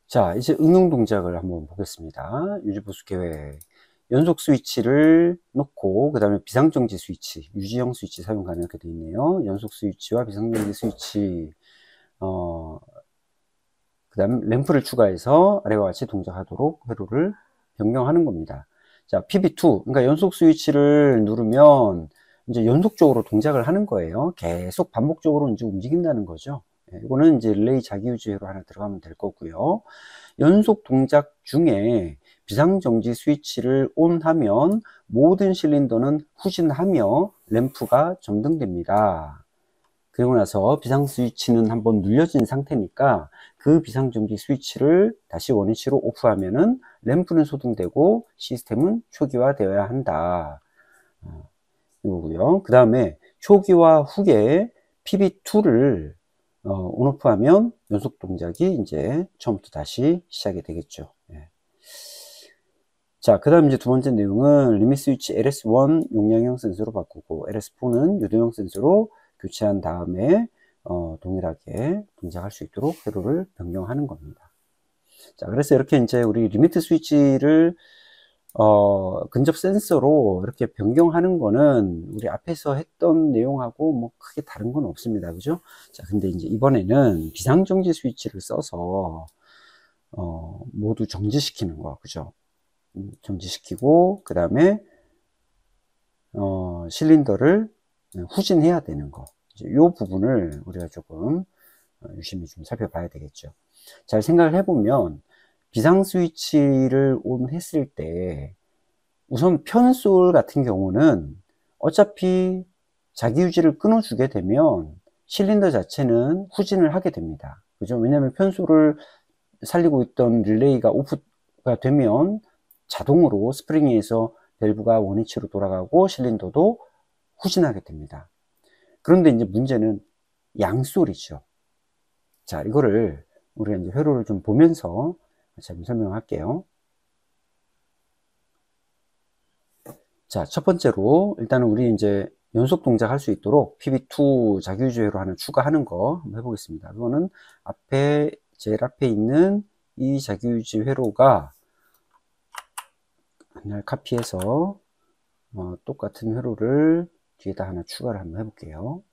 자, 이제 응용 동작을 한번 보겠습니다. 유지보수 계획. 연속 스위치를 놓고, 그 다음에 비상정지 스위치, 유지형 스위치 사용 가능하게 되어 있네요. 연속 스위치와 비상정지 스위치, 그 다음 램프를 추가해서 아래와 같이 동작하도록 회로를 변경하는 겁니다. 자, PB2, 그러니까 연속 스위치를 누르면 이제 연속적으로 동작을 하는 거예요. 계속 반복적으로 이제 움직인다는 거죠. 이거는 이제 릴레이 자기유지 회로 하나 들어가면 될 거고요. 연속 동작 중에 비상정지 스위치를 ON하면 모든 실린더는 후진하며 램프가 점등됩니다. 그리고 나서 비상 스위치는 한번 눌려진 상태니까 그 비상정지 스위치를 다시 원위치로 오프하면은 램프는 소등되고 시스템은 초기화되어야 한다. 이거고요. 그 다음에 초기화 후에 PB2를 온오프하면 연속 동작이 이제 처음부터 다시 시작이 되겠죠. 예. 자, 그 다음 이제 두 번째 내용은 리밋 스위치 LS1 용량형 센서로 바꾸고 LS4는 유도형 센서로 교체한 다음에 동일하게 동작할 수 있도록 회로를 변경하는 겁니다. 자, 그래서 이렇게 이제 우리 리미트 스위치를 근접 센서로 이렇게 변경하는 거는 우리 앞에서 했던 내용하고 뭐 크게 다른 건 없습니다. 그죠? 자, 근데 이제 이번에는 비상정지 스위치를 써서 모두 정지시키는 거. 그죠? 정지시키고, 그 다음에 실린더를 후진해야 되는 거. 이 부분을 우리가 조금 유심히 좀 살펴봐야 되겠죠. 잘 생각을 해보면 비상 스위치를 온 했을 때 우선 편솔 같은 경우는 어차피 자기 유지를 끊어주게 되면 실린더 자체는 후진을 하게 됩니다. 그죠? 왜냐하면 편솔을 살리고 있던 릴레이가 오프가 되면 자동으로 스프링에서 밸브가 원위치로 돌아가고 실린더도 후진하게 됩니다. 그런데 이제 문제는 양솔이죠. 자, 이거를 우리가 이제 회로를 좀 보면서 좀 설명할게요. 자, 첫 번째로 일단은 우리 이제 연속 동작 할 수 있도록 PB2 자기유지 회로 하나 추가하는 거 한번 해보겠습니다. 이거는 제일 앞에 있는 이 자기유지 회로가 하나 카피해서 똑같은 회로를 뒤에다 하나 추가를 한번 해볼게요.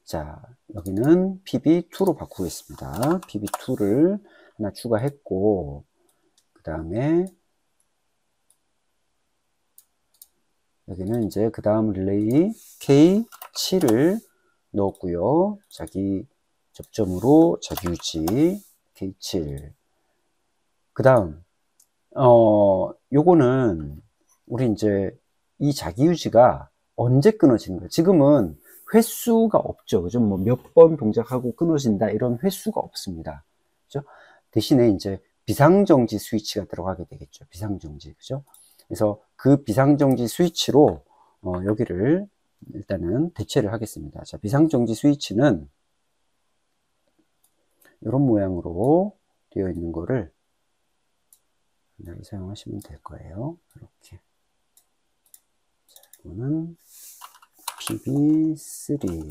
자, 여기는 PB2로 바꾸겠습니다. PB2를 하나 추가했고, 그 다음에 여기는 이제 그 다음 릴레이 K7을 넣었고요. 자기 접점으로 자기 유지 K7. 그 다음 요거는 우리 이제 이 자기 유지가 언제 끊어지는 거예요? 지금은 횟수가 없죠. 그죠? 뭐 몇 번 동작하고 끊어진다 이런 횟수가 없습니다. 그죠? 대신에 이제 비상정지 스위치가 들어가게 되겠죠. 비상정지. 그죠? 그래서 그 비상정지 스위치로 여기를 일단은 대체를 하겠습니다. 자, 비상정지 스위치는 이런 모양으로 되어 있는 거를 사용하시면 될 거예요. 이렇게. 자, 이거는 PB3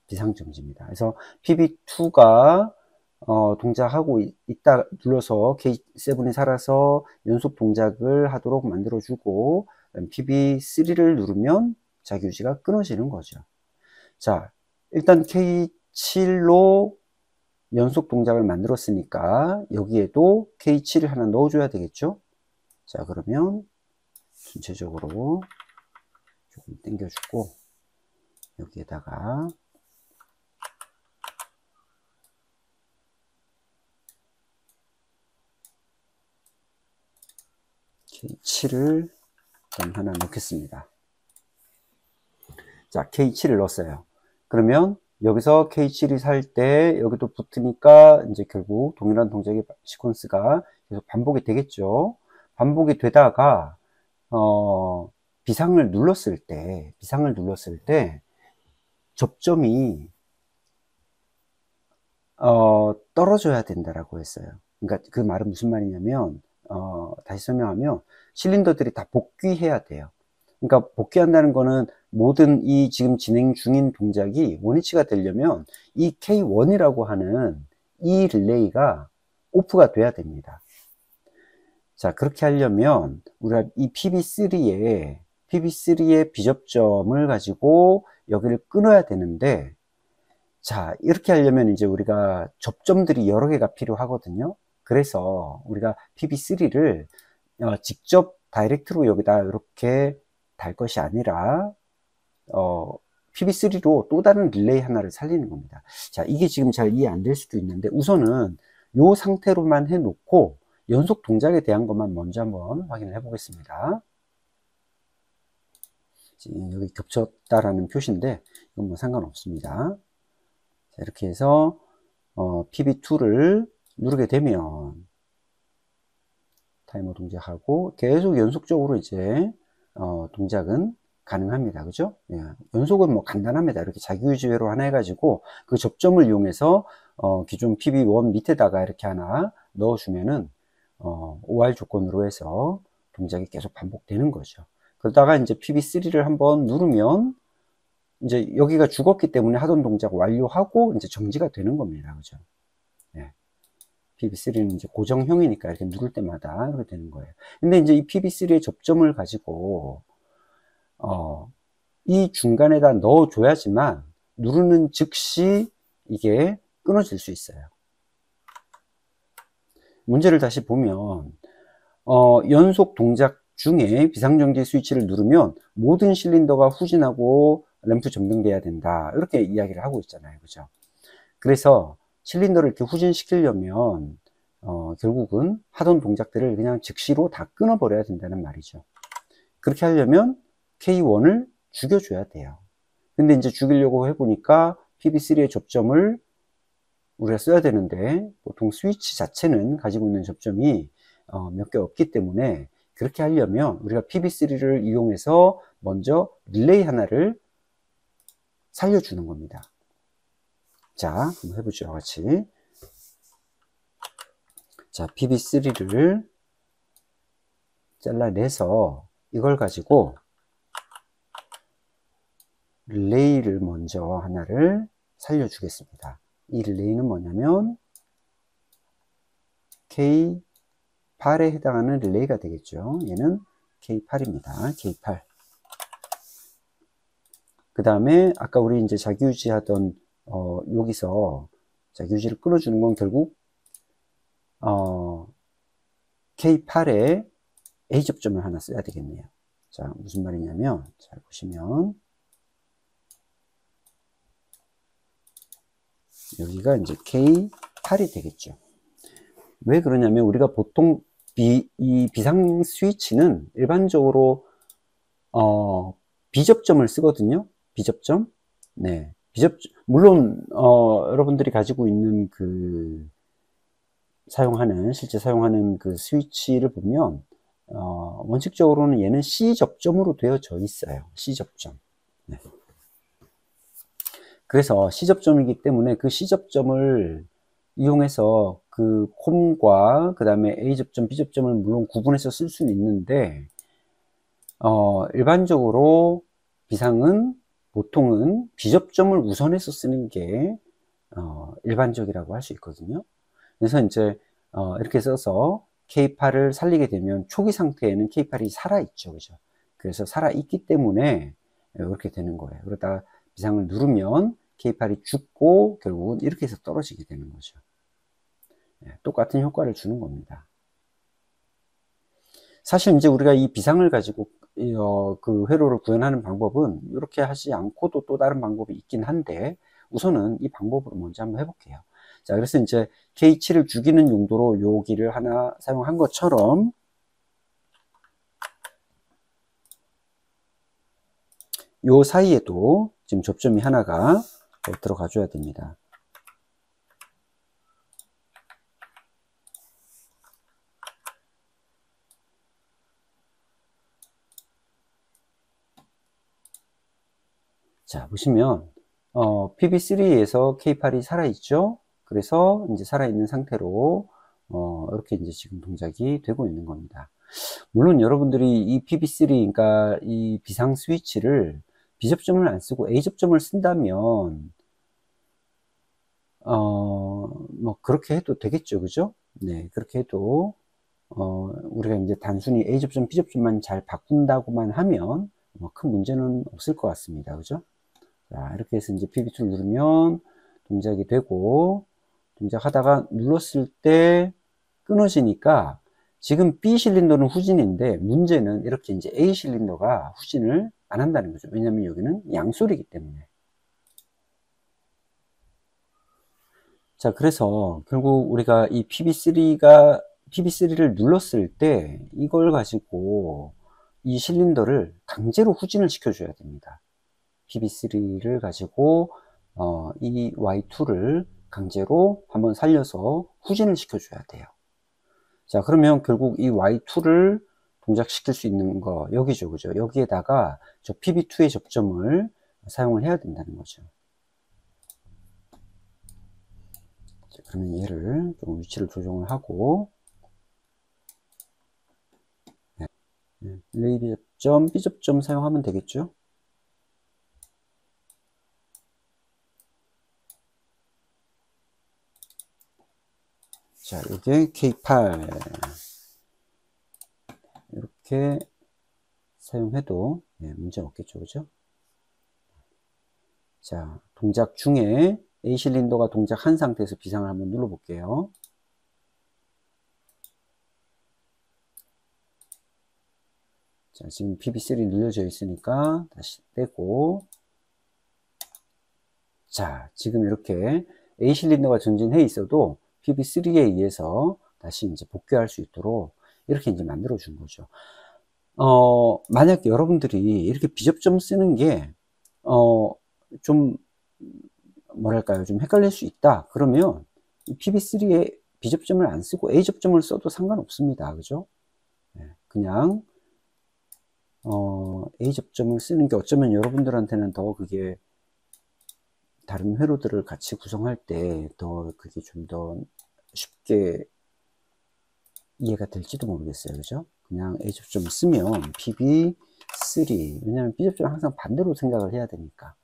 비상정지입니다. 그래서 PB2가 동작하고 있다 눌러서 K7이 살아서 연속 동작을 하도록 만들어주고 PB3를 누르면 자기유지가 끊어지는 거죠. 자, 일단 K7로 연속 동작을 만들었으니까 여기에도 K7을 하나 넣어줘야 되겠죠. 자, 그러면 전체적으로 조금 당겨주고 여기에다가 K7을 하나 넣겠습니다. 자, K7을 넣었어요. 그러면 여기서 K7이 살 때 여기도 붙으니까 이제 결국 동일한 동작의 시퀀스가 계속 반복이 되겠죠. 반복이 되다가 비상을 눌렀을 때 접점이 떨어져야 된다라고 했어요. 그러니까 그 말은 무슨 말이냐면 다시 설명하면 실린더들이 다 복귀해야 돼요. 그러니까 복귀한다는 거는 모든 이 지금 진행 중인 동작이 원위치가 되려면 이 K1이라고 하는 이 릴레이가 오프가 돼야 됩니다. 자, 그렇게 하려면 우리가 이 PB3의 비접점을 가지고 여기를 끊어야 되는데, 자, 이렇게 하려면 이제 우리가 접점들이 여러 개가 필요하거든요. 그래서 우리가 PB3를 직접 다이렉트로 여기다 이렇게 달 것이 아니라 PB3로 또 다른 릴레이 하나를 살리는 겁니다. 자, 이게 지금 잘 이해 안 될 수도 있는데, 우선은 이 상태로만 해놓고 연속 동작에 대한 것만 먼저 한번 확인을 해 보겠습니다. 여기 겹쳤다라는 표시인데 이건 뭐 상관없습니다. 자, 이렇게 해서 PB2를 누르게 되면 타이머 동작하고 계속 연속적으로 이제 동작은 가능합니다. 그죠? 예, 연속은 뭐 간단합니다. 이렇게 자기유지 회로 하나 해가지고 그 접점을 이용해서 기존 PB1 밑에다가 이렇게 하나 넣어주면은 OR 조건으로 해서 동작이 계속 반복되는 거죠. 그러다가 이제 PB3를 한번 누르면 이제 여기가 죽었기 때문에 하던 동작 완료하고 이제 정지가 되는 겁니다. 그죠? 예. PB3는 이제 고정형이니까 이렇게 누를 때마다 이렇게 되는 거예요. 근데 이제 이 PB3의 접점을 가지고 이 중간에다 넣어줘야지만 누르는 즉시 이게 끊어질 수 있어요. 문제를 다시 보면 연속 동작 중에 비상정지 스위치를 누르면 모든 실린더가 후진하고 램프 점등돼야 된다, 이렇게 이야기를 하고 있잖아요. 그죠? 그래서 실린더를 이렇게 후진시키려면 결국은 하던 동작들을 그냥 즉시로 다 끊어버려야 된다는 말이죠. 그렇게 하려면 K1을 죽여줘야 돼요. 근데 이제 죽이려고 해보니까 PB3의 접점을 우리가 써야 되는데 보통 스위치 자체는 가지고 있는 접점이 몇 개 없기 때문에 그렇게 하려면 우리가 PB3를 이용해서 먼저 릴레이 하나를 살려주는 겁니다. 자, 한번 해보죠, 같이. 자, PB3를 잘라내서 이걸 가지고 릴레이를 먼저 하나를 살려주겠습니다. 이 릴레이는 뭐냐면 K8에 해당하는 릴레이가 되겠죠. 얘는 K8입니다. K8. 그 다음에 아까 우리 이제 자기유지 하던 여기서 자기유지를 끊어주는 건 결국 K8에 A 접점을 하나 써야 되겠네요. 자, 무슨 말이냐면 잘 보시면 여기가 이제 K8이 되겠죠. 왜 그러냐면 우리가 보통 이 비상 스위치는 일반적으로 비접점을 쓰거든요. 비접점. 네. 물론 여러분들이 가지고 있는 그 실제 사용하는 그 스위치를 보면 원칙적으로는 얘는 C 접점으로 되어져 있어요. C 접점. 네. 그래서 C 접점이기 때문에 그 C 접점을 이용해서 그 콤과 그 다음에 A 접점, B 접점을 물론 구분해서 쓸 수는 있는데 일반적으로 비상은 보통은 B 접점을 우선해서 쓰는 게 일반적이라고 할 수 있거든요. 그래서 이제 이렇게 써서 K8을 살리게 되면 초기 상태에는 K8이 살아있죠. 그죠? 그래서 살아있기 때문에 이렇게 되는 거예요. 그러다가 비상을 누르면 K8이 죽고 결국은 이렇게 해서 떨어지게 되는 거죠. 똑같은 효과를 주는 겁니다. 사실 이제 우리가 이 비상을 가지고 그 회로를 구현하는 방법은 이렇게 하지 않고도 또 다른 방법이 있긴 한데 우선은 이 방법으로 먼저 한번 해볼게요. 자, 그래서 이제 K7을 죽이는 용도로 여기를 하나 사용한 것처럼 요 사이에도 지금 접점이 하나가 들어가 줘야 됩니다. 자, 보시면 PB3에서 K8이 살아있죠. 그래서 이제 살아있는 상태로 이렇게 이제 지금 동작이 되고 있는 겁니다. 물론 여러분들이 이 PB3, 그러니까 이 비상 스위치를 B접점을 안 쓰고 A접점을 쓴다면, 뭐, 그렇게 해도 되겠죠. 그죠? 네, 그렇게 해도, 우리가 이제 단순히 A접점, B접점만 잘 바꾼다고만 하면, 뭐, 큰 문제는 없을 것 같습니다. 그죠? 자, 이렇게 해서 이제 PB2를 누르면 동작이 되고, 동작하다가 눌렀을 때 끊어지니까, 지금 B 실린더는 후진인데, 문제는 이렇게 이제 A 실린더가 후진을 안 한다는 거죠. 왜냐면 여기는 양솔이기 때문에. 자, 그래서 결국 우리가 이 PB3를 눌렀을 때 이걸 가지고 이 실린더를 강제로 후진을 시켜줘야 됩니다. PB3를 가지고 이 Y2를 강제로 한번 살려서 후진을 시켜줘야 돼요. 자, 그러면 결국 이 Y2를 동작시킬 수 있는 거 여기죠, 그죠? 여기에다가 저 PB2의 접점을 사용을 해야 된다는 거죠. 자, 그러면 얘를 좀 위치를 조정을 하고, 네, A B접점, B접점 사용하면 되겠죠? 자, 이게 K8 이렇게 사용해도 문제 없겠죠, 그죠? 자, 동작 중에 A 실린더가 동작한 상태에서 비상을 한번 눌러볼게요. 자, 지금 PB3 눌려져 있으니까 다시 떼고, 자, 지금 이렇게 A 실린더가 전진해 있어도 PB3에 의해서 다시 이제 복귀할 수 있도록 이렇게 이제 만들어 준 거죠. 만약 여러분들이 이렇게 B접점 쓰는 게, 좀, 뭐랄까요, 좀 헷갈릴 수 있다. 그러면 PB3에 B접점을 안 쓰고 A접점을 써도 상관없습니다. 그죠? 그냥, A접점을 쓰는 게 어쩌면 여러분들한테는 더 그게 다른 회로들을 같이 구성할 때 더 그게 좀 더 쉽게 이해가 될지도 모르겠어요. 그죠? 그냥 A접점을 쓰면 PB3, 왜냐면 B접점은 항상 반대로 생각을 해야 되니까.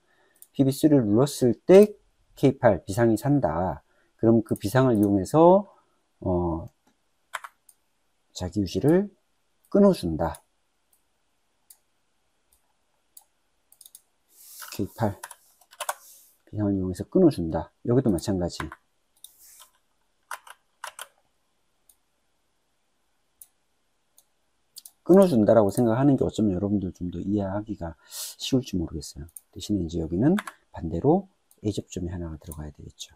PB3를 눌렀을 때 K8 비상이 산다. 그럼 그 비상을 이용해서 자기 유지를 끊어준다. K8 비상을 이용해서 끊어준다. 여기도 마찬가지. 끊어준다라고 생각하는 게 어쩌면 여러분들 좀 더 이해하기가 쉬울지 모르겠어요. 대신에 이제 여기는 반대로 A접점이 하나가 들어가야 되겠죠.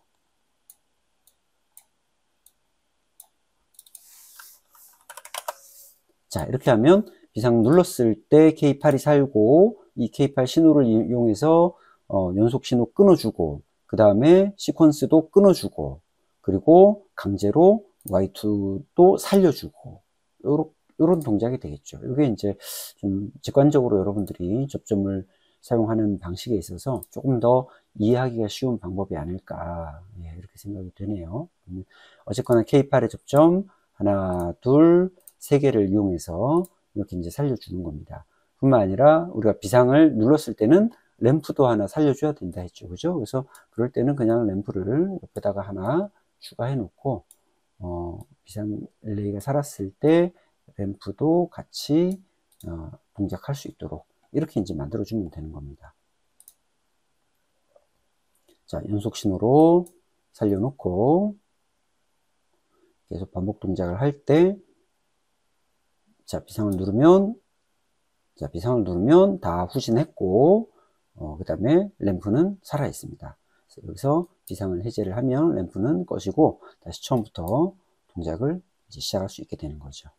자, 이렇게 하면 비상 눌렀을 때 K8이 살고 이 K8 신호를 이용해서 연속 신호 끊어주고 그 다음에 시퀀스도 끊어주고 그리고 강제로 Y2도 살려주고 요런 동작이 되겠죠. 이게 이제 좀 직관적으로 여러분들이 접점을 사용하는 방식에 있어서 조금 더 이해하기가 쉬운 방법이 아닐까 이렇게 생각이 되네요. 어쨌거나 K8의 접점 하나, 둘, 세 개를 이용해서 이렇게 이제 살려주는 겁니다. 뿐만 아니라 우리가 비상을 눌렀을 때는 램프도 하나 살려줘야 된다 했죠. 그죠? 그래서 그럴 때는 그냥 램프를 옆에다가 하나 추가해 놓고, 비상 릴레이가 살았을 때 램프도 같이, 동작할 수 있도록 이렇게 이제 만들어주면 되는 겁니다. 자, 연속 신호로 살려놓고 계속 반복 동작을 할 때, 자, 비상을 누르면 다 후진했고, 그 다음에 램프는 살아 있습니다. 여기서 비상을 해제를 하면 램프는 꺼지고 다시 처음부터 동작을 이제 시작할 수 있게 되는 거죠.